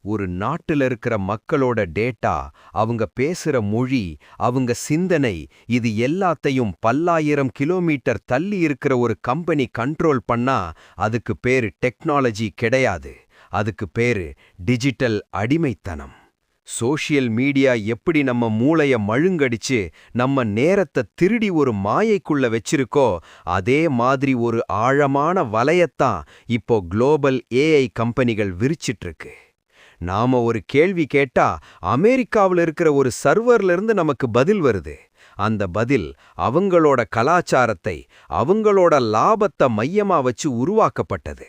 ஒரு நாட்டுல இருக்கிற மக்களோட டேட்டா, அவங்க பேசுற மொழி, அவங்க சிந்தனை, இது எல்லாத்தையும் பல்லாயிரம் கிலோமீட்டர் தள்ளி இருக்கிற ஒரு கம்பெனி கண்ட்ரோல் பண்ணா அதுக்கு பேரு டெக்னாலஜி கிடையாது. அதுக்கு பேரு டிஜிட்டல் அடிமைத்தனம். சோஷியல் மீடியா எப்படி நம்ம மூளைய மழுங்கடிச்சு நம்ம நேரத்தை திருடி ஒரு மாயைக்குள்ள வச்சிருக்கோ, அதே மாதிரி ஒரு ஆழமான வலையத்தான் இப்போ குளோபல் ஏஐ கம்பெனிகள் விரிச்சிட்டு இருக்கு. நாம ஒரு கேள்வி கேட்டா அமெரிக்காவில் இருக்கிற ஒரு சர்வர்ல இருந்து நமக்கு பதில் வருது. அந்த பதில் அவங்களோட கலாச்சாரத்தை, அவங்களோட லாபத்தை மையமா வச்சு உருவாக்கப்பட்டது.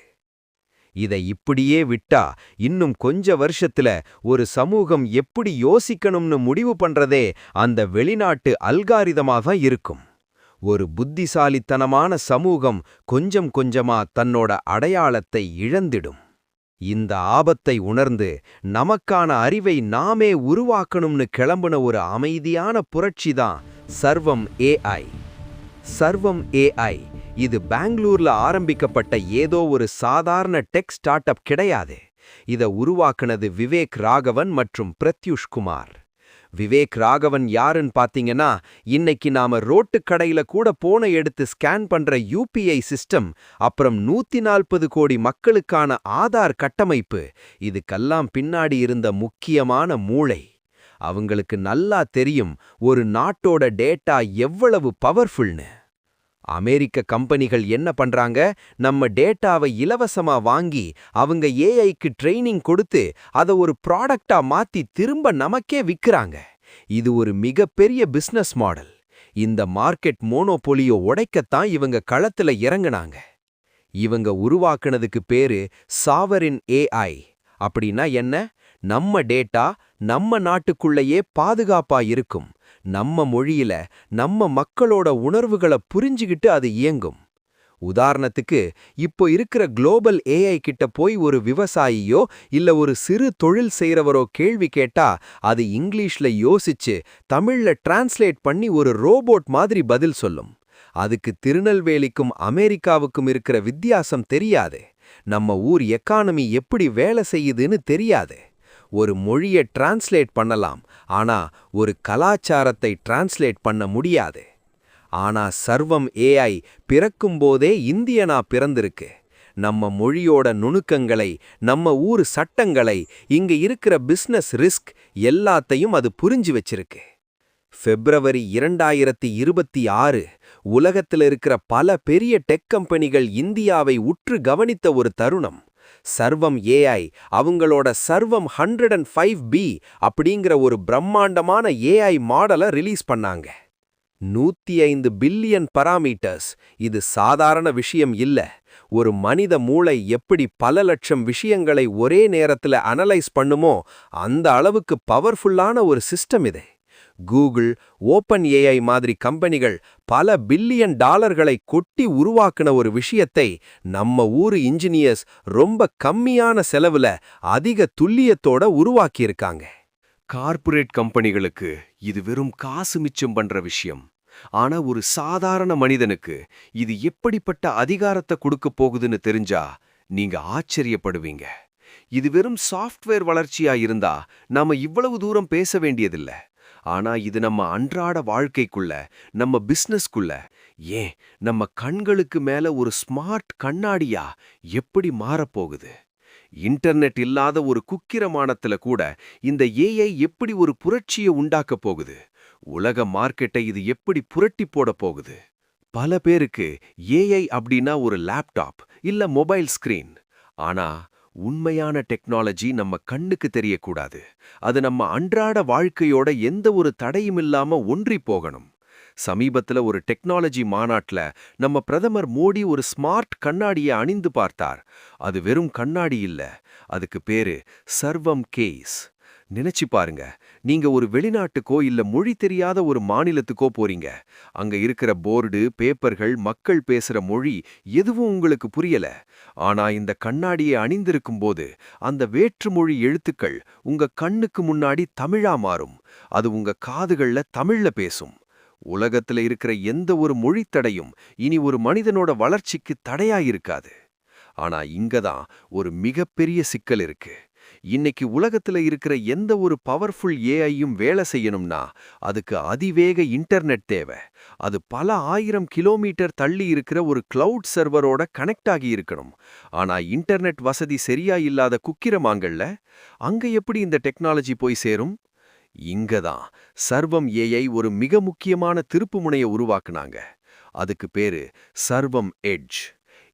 இதை இப்படியே விட்டா இன்னும் கொஞ்ச வருஷத்துல ஒரு சமூகம் எப்படி யோசிக்கணும்னு முடிவு பண்றதே அந்த வெளிநாட்டு அல்காரிதமா தான் இருக்கும். ஒரு புத்திசாலித்தனமான சமூகம் கொஞ்சம் கொஞ்சமா தன்னோட அடையாளத்தை இழந்திடும். இந்த ஆபத்தை உணர்ந்து நமக்கான அறிவை நாமே உருவாக்கணும்னு கிளம்புன ஒரு அமைதியான புரட்சி தான் சர்வம் ஏஐ. சர்வம் ஏஐ இது பெங்களூர்ல ஆரம்பிக்கப்பட்ட ஏதோ ஒரு சாதாரண டெக் ஸ்டார்ட் அப் கிடையாது. இதை உருவாக்குனது விவேக் ராகவன் மற்றும் பிரத்யூஷ் குமார். விவேக் ராகவன் யாருன்னு பாத்தீங்கன்னா, இன்னைக்கு நாம ரோட்டு கடையில கூட போன எடுத்து ஸ்கேன் பண்ற யூபிஐ சிஸ்டம், அப்புறம் 140 கோடி மக்களுக்கான ஆதார் கட்டமைப்பு, இதுக்கெல்லாம் பின்னாடி இருந்த முக்கியமான மூளை. அவங்களுக்கு நல்லா தெரியும் ஒரு நாட்டோட டேட்டா எவ்வளவு பவர்ஃபுல்னு. அமெரிக்க கம்பெனிகள் என்ன பண்றாங்க, நம்ம டேட்டாவை இலவசமா வாங்கி அவங்க ஏஐக்கு ட்ரெய்னிங் கொடுத்து அதை ஒரு ப்ராடக்டா மாத்தி திரும்ப நமக்கே விக்கிறாங்க. இது ஒரு மிகப்பெரிய பிசினஸ் மாடல். இந்த மார்க்கெட் மோனோபோலியோ உடைக்கத்தான் இவங்க களத்துல இறங்குனாங்க. இவங்க உருவாக்குனதுக்கு பேரு சாவரின் ஏஐ. அப்படின்னா என்ன? நம்ம டேட்டா நம்ம நாட்டுக்குள்ளேயே பாதுகாப்பா இருக்கும். நம்ம மொழியில நம்ம மக்களோட உணர்வுகளை புரிஞ்சுகிட்டு அது இயங்கும். உதாரணத்துக்கு, இப்போ இருக்கிற குளோபல் ஏஐ கிட்ட போய் ஒரு விவசாயியோ இல்ல ஒரு சிறு தொழில் செய்றவரோ கேள்வி கேட்டா அது இங்கிலீஷ்ல யோசிச்சு தமிழ்ல டிரான்ஸ்லேட் பண்ணி ஒரு ரோபோட் மாதிரி பதில் சொல்லும். அதுக்கு திருநெல்வேலிக்கும் அமெரிக்காவுக்கும் இருக்கிற வித்தியாசம் தெரியாது. நம்ம ஊர் எக்கானமி எப்படி வேலை செய்யுதுன்னு தெரியாது. ஒரு மொழியை டிரான்ஸ்லேட் பண்ணலாம், ஆனா ஒரு கலாச்சாரத்தை டிரான்ஸ்லேட் பண்ண முடியாது. ஆனா சர்வம் ஏஐ பிறக்கும்போதே இந்தியனா பிறந்திருக்கு. நம்ம மொழியோட நுணுக்கங்களை, நம்ம ஊர் சட்டங்களை, இங்க இருக்கிற பிசினஸ் ரிஸ்க் எல்லாத்தையும் அது புரிஞ்சு வச்சிருக்கு. பிப்ரவரி 2026 உலகத்தில் இருக்கிற பல பெரிய டெக் கம்பெனிகள் இந்தியாவை உற்று கவனித்த ஒரு தருணம். சர்வம் ஏஐ அவங்களோட சர்வம் 105B அப்படிங்கிற ஒரு பிரம்மாண்டமான ஏஐ மாடலை ரிலீஸ் பண்ணாங்க. 105 பில்லியன் பராமீட்டர்ஸ். இது சாதாரண விஷயம் இல்ல. ஒரு மனித மூளை எப்படி பல லட்சம் விஷயங்களை ஒரே நேரத்துல அனலைஸ் பண்ணுமோ அந்த அளவுக்கு பவர்ஃபுல்லான ஒரு சிஸ்டம் இது. கூகுள், ஓப்பன் ஏஐ மாதிரி கம்பெனிகள் பல பில்லியன் டாலர்களை கொட்டி உருவாக்குன ஒரு விஷயத்தை நம்ம ஊரு இன்ஜினியர்ஸ் ரொம்ப கம்மியான செலவுல அதிக துல்லியத்தோட உருவாக்கியிருக்காங்க. கார்ப்பரேட் கம்பெனிகளுக்கு இது வெறும் காசு மிச்சம் பண்ற விஷயம். ஆனா ஒரு சாதாரண மனிதனுக்கு இது எப்படிப்பட்ட அதிகாரத்தை கொடுக்க போகுதுன்னு தெரிஞ்சா நீங்க ஆச்சரியப்படுவீங்க. இது வெறும் சாஃப்ட்வேர் வளர்ச்சியா இருந்தா நாம இவ்வளவு தூரம் பேச வேண்டியதில்ல. ஆனா இது நம்ம அன்றாட வாழ்க்கைக்குள்ள, நம்ம பிசினஸ்க்குள்ள, ஏன் நம்ம கண்களுக்கு மேல ஒரு ஸ்மார்ட் கண்ணாடியா எப்படி மாறப்போகுது? இன்டர்நெட் இல்லாத ஒரு குக்கிரமானத்துல கூட இந்த ஏஐ எப்படி ஒரு புரட்சியை உண்டாக்க போகுது? உலக மார்க்கெட்டை இது எப்படி புரட்டி போட போகுது? பல பேருக்கு ஏஐ அப்படின்னா ஒரு லேப்டாப் இல்ல மொபைல் ஸ்கிரீன். ஆனா உண்மையான டெக்னாலஜி நம்ம கண்ணுக்கு தெரியக்கூடாது. அது நம்ம அன்றாட வாழ்க்கையோட எந்த ஒரு தடையும் இல்லாம ஒன்றி போகணும். சமீபத்துல ஒரு டெக்னாலஜி மாநாட்டுல நம்ம பிரதமர் மோடி ஒரு ஸ்மார்ட் கண்ணாடியை அணிந்து பார்த்தார். அது வெறும் கண்ணாடி இல்ல, அதுக்கு பேரு சர்வம் கேஸ். நினைச்சு பாருங்க, நீங்க ஒரு வெளிநாட்டுக்கோ இல்ல மொழி தெரியாத ஒரு மாநிலத்துக்கோ போறீங்க. அங்க இருக்கிற போர்டு, பேப்பர்கள், மக்கள் பேசுற மொழி எதுவும் உங்களுக்கு புரியல. ஆனா இந்த கண்ணாடியை அணிந்திருக்கும் போது அந்த வேற்றுமொழி எழுத்துக்கள் உங்க கண்ணுக்கு முன்னாடி தமிழா மாறும். அது உங்க காதுகள்ல தமிழ்ல பேசும். உலகத்துல இருக்கிற எந்த ஒரு மொழித்தடையும் இனி ஒரு மனிதனோட வளர்ச்சிக்கு தடையாயிருக்காது. ஆனா இங்கதான் ஒரு மிகப்பெரிய சிக்கல் இருக்கு. இன்னைக்கு உலகத்துல இருக்கிற எந்த ஒரு பவர்ஃபுல் ஏஐயும் வேலை செய்யணும்னா அதுக்கு அதிவேக இன்டர்நெட் தேவை. அது பல 1000 கிலோமீட்டர் தள்ளி இருக்கிற ஒரு கிளவுட் சர்வரோட கனெக்ட் ஆகி இருக்கணும். ஆனா இன்டர்நெட் வசதி சரியா இல்லாத குக்கிரமாங்கல்ல, அங்க எப்படி இந்த டெக்னாலஜி போய் சேரும்? இங்கதான் சர்வம் ஏஐ ஒரு மிக முக்கியமான திருப்புமுனையை உருவாக்குனாங்க. அதுக்கு பேரு சர்வம் எட்ஜ்.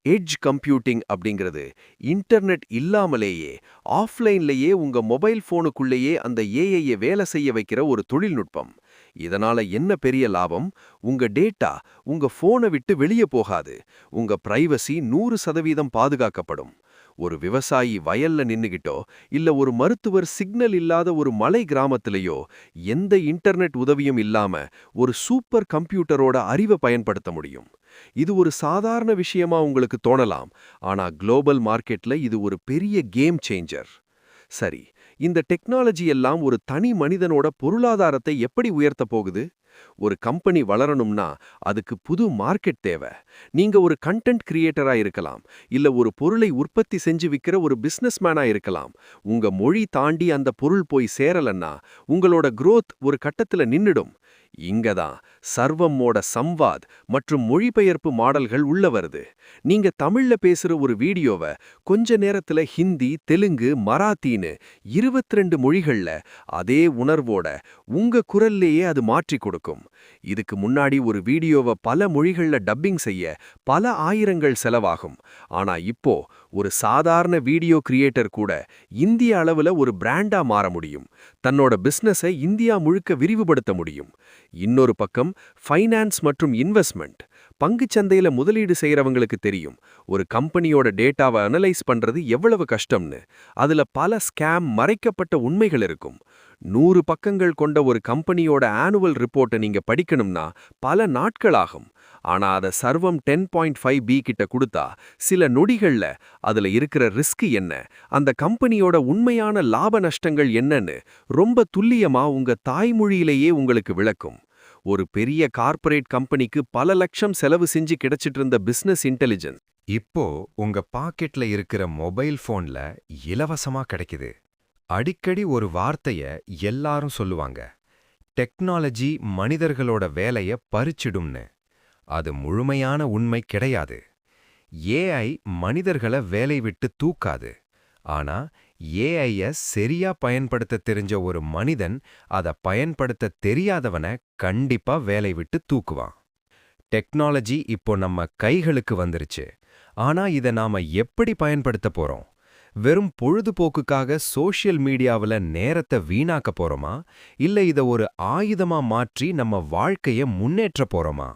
எட்ஜ் கம்ப்யூட்டிங் அப்படிங்கிறது இன்டர்நெட் இல்லாமலேயே ஆஃப்லைன்லேயே உங்க மொபைல் ஃபோனுக்குள்ளேயே அந்த ஏஐயை வேலை செய்ய வைக்கிற ஒரு தொழில்நுட்பம். இதனால என்ன பெரிய லாபம்? உங்க டேட்டா உங்க ஃபோனை விட்டு வெளியே போகாது. உங்க பிரைவசி 100% பாதுகாக்கப்படும். ஒரு விவசாயி வயல்ல நின்னுகிட்டோ இல்ல ஒரு மருத்துவர் சிக்னல் இல்லாத ஒரு மலை கிராமத்திலேயோ எந்த இன்டர்நெட் உதவியும் இல்லாம ஒரு சூப்பர் கம்ப்யூட்டரோட அறிவை பயன்படுத்த முடியும். இது ஒரு சாதாரண விஷயமா உங்களுக்கு தோணலாம், ஆனா குளோபல் மார்க்கெட்ல இது ஒரு பெரிய கேம் சேஞ்சர். சரி, இந்த டெக்னாலஜி எல்லாம் ஒரு தனி மனிதனோட பொருளாதாரத்தை எப்படி உயர்த்த போகுது? ஒரு கம்பெனி வளரணும்னா அதுக்கு புது மார்க்கெட் தேவை. நீங்க ஒரு கண்டென்ட் கிரியேட்டரா இருக்கலாம், இல்ல ஒரு பொருளை உற்பத்தி செஞ்சு விக்கிற ஒரு பிசினஸ்மேனா இருக்கலாம். உங்க மொழி தாண்டி அந்த பொருள் போய் சேரலன்னா உங்களோட growth ஒரு கட்டத்துல நின்னுடும். இங்கதான் சர்வமோட சம்வாத் மற்றும் மொழிபெயர்ப்பு மாடல்கள் உள்ள வருது. நீங்க தமிழ்ல பேசுற ஒரு வீடியோவை கொஞ்ச நேரத்துல ஹிந்தி, தெலுங்கு, மராத்தின்னு 22 மொழிகள்ல அதே உணர்வோட உங்க குரல்லேயே அது மாற்றி கொடுக்கும். இதுக்கு முன்னாடி ஒரு வீடியோவை பல மொழிகள்ல டப்பிங் செய்ய பல ஆயிரங்கள் செலவாகும். ஆனா இப்போ ஒரு சாதாரண வீடியோ கிரியேட்டர் கூட இந்திய அளவுல ஒரு பிராண்டா மாற முடியும். தன்னோட பிசினஸை இந்தியா முழுக்க விரிவுபடுத்த முடியும். இன்னொரு பக்கம் ஃபைனான்ஸ் மற்றும் இன்வெஸ்ட்மெண்ட். பங்குச்சந்தையில முதலீடு செய்யறவங்களுக்கு தெரியும் ஒரு கம்பெனியோட டேட்டாவை அனலைஸ் பண்றது எவ்வளவு கஷ்டம்னு. அதுல பல ஸ்கேம், மறைக்கப்பட்ட உண்மைகள் இருக்கும். 100 பக்கங்கள் கொண்ட ஒரு கம்பெனியோட ஆனுவல் ரிப்போர்ட்டை நீங்க படிக்கணும்னா பல நாட்கள் ஆகும். ஆனா அதை சர்வம் 10.5B கிட்ட கொடுத்தா சில நொடிகள்ல அதுல இருக்கிற ரிஸ்க் என்ன, அந்த கம்பெனியோட உண்மையான லாப நஷ்டங்கள் என்னன்னு ரொம்ப துல்லியமா உங்க தாய்மொழியிலேயே உங்களுக்கு விளக்கும். ஒரு பெரிய கார்ப்பரேட் கம்பெனிக்கு பல லட்சம் செலவு செஞ்சு கிடைச்சிட்டு இருந்த பிசினஸ் இன்டெலிஜென்ஸ் இப்போ உங்க பாக்கெட்ல இருக்கிற மொபைல் போன்ல இலவசமா கிடைக்குது. அடிக்கடி ஒரு வார்த்தைய எல்லாரும் சொல்லுவாங்க: டெக்னாலஜி மனிதர்களோட வேலைய பறிச்சிடும்னு. அது முழுமையான உண்மை கிடையாது. ஏஐ மனிதர்களை வேலை விட்டு தூக்காது. ஆனா ஏஐய சரியா பயன்படுத்த தெரிஞ்ச ஒரு மனிதன் அத பயன்படுத்த தெரியாதவன கண்டிப்பா வேலை விட்டு தூக்குவான். டெக்னாலஜி இப்போ நம்ம கைகளுக்கு வந்துருச்சு. ஆனா இத நாம எப்படி பயன்படுத்த போறோம்? வெறும் பொழுதுபோக்குக்காக சோஷியல் மீடியாவுல நேரத்தை வீணாக்க போறோமா, இல்ல இத ஒரு ஆயுதமா மாற்றி நம்ம வாழ்க்கைய முன்னேற்ற போறோமா?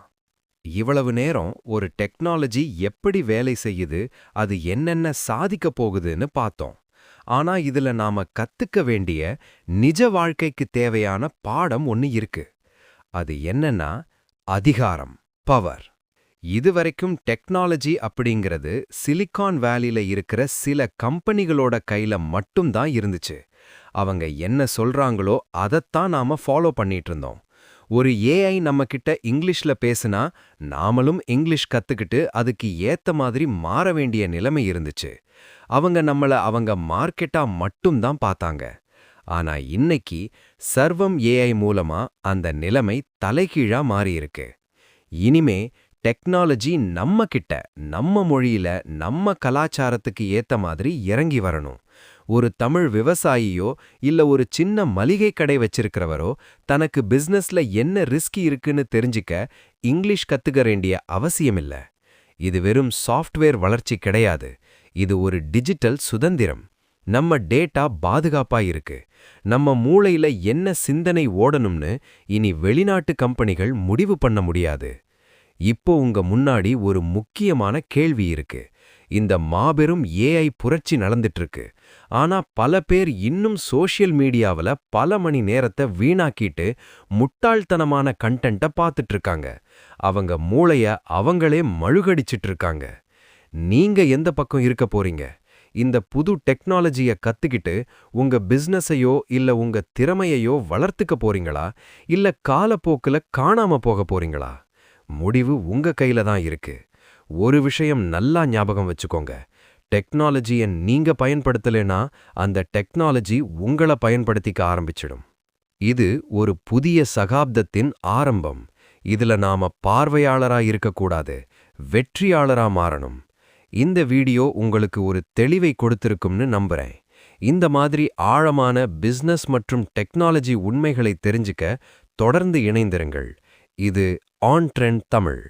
இவ்வளவு நேரம் ஒரு டெக்னாலஜி எப்படி வேலை செய்யுது, அது என்னென்ன சாதிக்க போகுதுன்னு பார்த்தோம். ஆனா இதுல நாம கத்துக்க வேண்டிய நிஜ வாழ்க்கைக்கு தேவையான பாடம் ஒன்னு இருக்கு. அது என்னன்னா அதிகாரம், பவர். இதுவரைக்கும் டெக்னாலஜி அப்படிங்கிறது சிலிகான் வேலில இருக்கிற சில கம்பெனிகளோட கையில மட்டும்தான் இருந்துச்சு. அவங்க என்ன சொல்றாங்களோ அதைத்தான் நாம ஃபாலோ பண்ணிட்டு இருந்தோம். ஒரு ஏஐ நம்ம கிட்ட இங்கிலீஷ்ல பேசுனா நாமளும் இங்கிலீஷ் கத்துக்கிட்டு அதுக்கு ஏத்த மாதிரி மாற வேண்டிய நிலைமை இருந்துச்சு. அவங்க நம்மள அவங்க மார்க்கெட்டா மட்டும்தான் பார்த்தாங்க. ஆனா இன்னைக்கு சர்வம் ஏஐ மூலமா அந்த நிலைமை தலைகீழா மாறியிருக்கு. இனிமே டெக்னாலஜி நம்ம கிட்ட, நம்ம மொழியில, நம்ம கலாச்சாரத்துக்கு ஏத்த மாதிரி இறங்கி வரணும். ஒரு தமிழ் விவசாயியோ இல்ல ஒரு சின்ன மளிகை கடை வச்சிருக்கிறவரோ தனக்கு பிசினஸ்ல என்ன ரிஸ்க் இருக்குன்னு தெரிஞ்சுக்க இங்கிலீஷ் கத்துக்க வேண்டிய அவசியமில்ல. இது வெறும் சாஃப்ட்வேர் வளர்ச்சி கிடையாது. இது ஒரு டிஜிட்டல் சுதந்திரம். நம்ம டேட்டா பாதுகாப்பா இருக்கு. நம்ம மூளையில என்ன சிந்தனை ஓடணும்னு இனி வெளிநாட்டு கம்பெனிகள் முடிவு பண்ண முடியாது. இப்போ உங்க முன்னாடி ஒரு முக்கியமான கேள்வி இருக்கு. இந்த மாபெரும் ஏஐ புரட்சி நடந்துட்டு இருக்கு. ஆனா பல பேர் இன்னும் சோஷியல் மீடியாவுல பல மணி நேரத்தை வீணாக்கிட்டு முட்டாள்தனமான கண்டென்ட்ட பார்த்துட்டு இருக்காங்க. அவங்க மூளைய அவங்களே மழுகடிச்சிட்டு இருக்காங்க. நீங்க எந்த பக்கம் இருக்க போறீங்க? இந்த புது டெக்னாலஜிய கத்துக்கிட்டு உங்க பிசினஸையோ இல்ல உங்க திறமையையோ வளர்த்துக்க போறீங்களா, இல்ல காலப்போக்குல காணாம போக போறீங்களா? முடிவு உங்க கையில தான் இருக்கு. ஒரு விஷயம் நல்லா ஞாபகம் வச்சுக்கோங்க. டெக்னாலஜியை நீங்க பயன்படுத்தலைனா அந்த டெக்னாலஜி உங்களை பயன்படுத்திக்க ஆரம்பிச்சிடும். இது ஒரு புதிய சகாப்தத்தின் ஆரம்பம். இதுல நாம பார்வையாளரா இருக்கக்கூடாது, வெற்றியாளரா மாறணும். இந்த வீடியோ உங்களுக்கு ஒரு தெளிவை கொடுத்திருக்கும்னு நம்புறேன். இந்த மாதிரி ஆழமான பிசினஸ் மற்றும் டெக்னாலஜி உண்மைகளை தெரிஞ்சுக்க தொடர்ந்து இணைந்திருங்கள். இது ஆன் ட்ரெண்ட் தமிழ்.